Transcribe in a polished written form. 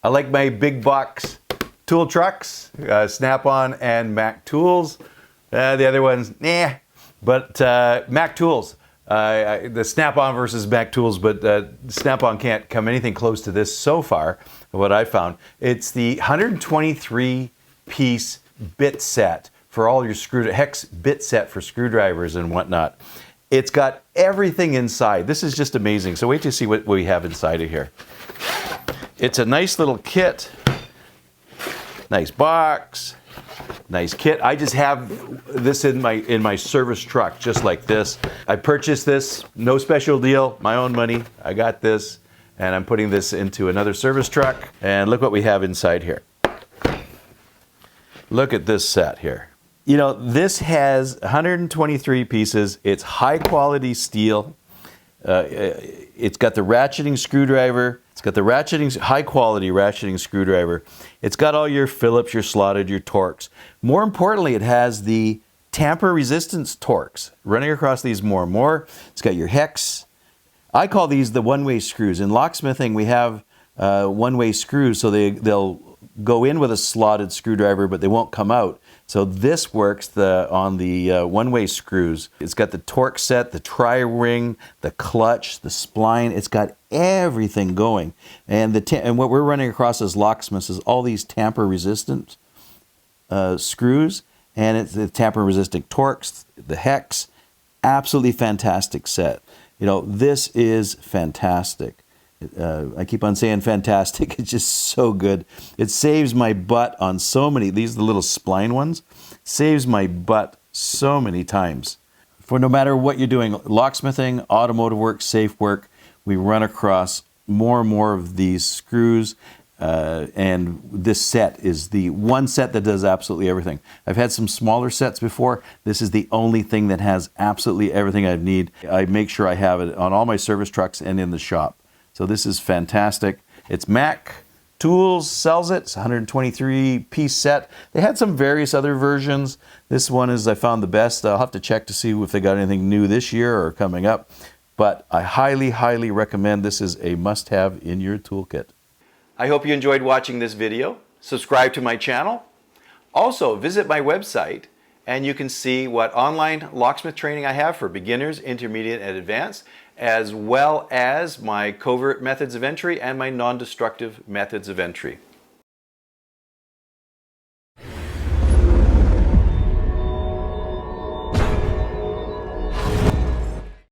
I like my big box tool trucks, Snap-on and Mac Tools. The other ones, nah. But Mac Tools, the Snap-on versus Mac Tools, but Snap-on can't come anything close to this so far, what I found. It's the 123-piece bit set for all your hex bit set for screwdrivers and whatnot. It's got everything inside. This is just amazing. So wait to see what we have inside of here. It's a nice little kit, nice box, nice kit. I just have this in my service truck, just like this. I purchased this, no special deal, my own money. I got this, and I'm putting this into another service truck. And look what we have inside here. Look at this set here. You know, this has 123 pieces. It's high quality steel. It's got the ratcheting screwdriver. It's got the high quality ratcheting screwdriver. It's got all your Phillips, your slotted, your Torx. More importantly, it has the tamper resistance Torx running across these more and more. It's got your hex. I call these the one-way screws. In locksmithing, we have one-way screws, so they'll go in with a slotted screwdriver, but they won't come out. So this works on the one-way screws. It's got the Torx set, the tri-ring, the clutch, the spline. It's got everything going. And what we're running across as locksmiths is all these tamper-resistant screws, and it's the tamper-resistant Torx, the hex. Absolutely fantastic set. You know, this is fantastic. I keep on saying fantastic. It's just so good. It saves my butt on so many. These are the little spline ones. Saves my butt so many times. For no matter what you're doing, locksmithing, automotive work, safe work, we run across more and more of these screws. And this set is the one set that does absolutely everything. I've had some smaller sets before. This is the only thing that has absolutely everything I need. I make sure I have it on all my service trucks and in the shop. So this is fantastic. It's Mac Tools sells it. It's a 123-piece set. They had some various other versions. This one is, I found, the best. I'll have to check to see if they got anything new this year or coming up. But I highly, highly recommend. This is a must-have in your toolkit. I hope you enjoyed watching this video. Subscribe to my channel. Also, visit my website, and you can see what online locksmith training I have for beginners, intermediate, and advanced, as well as my covert methods of entry and my non-destructive methods of entry.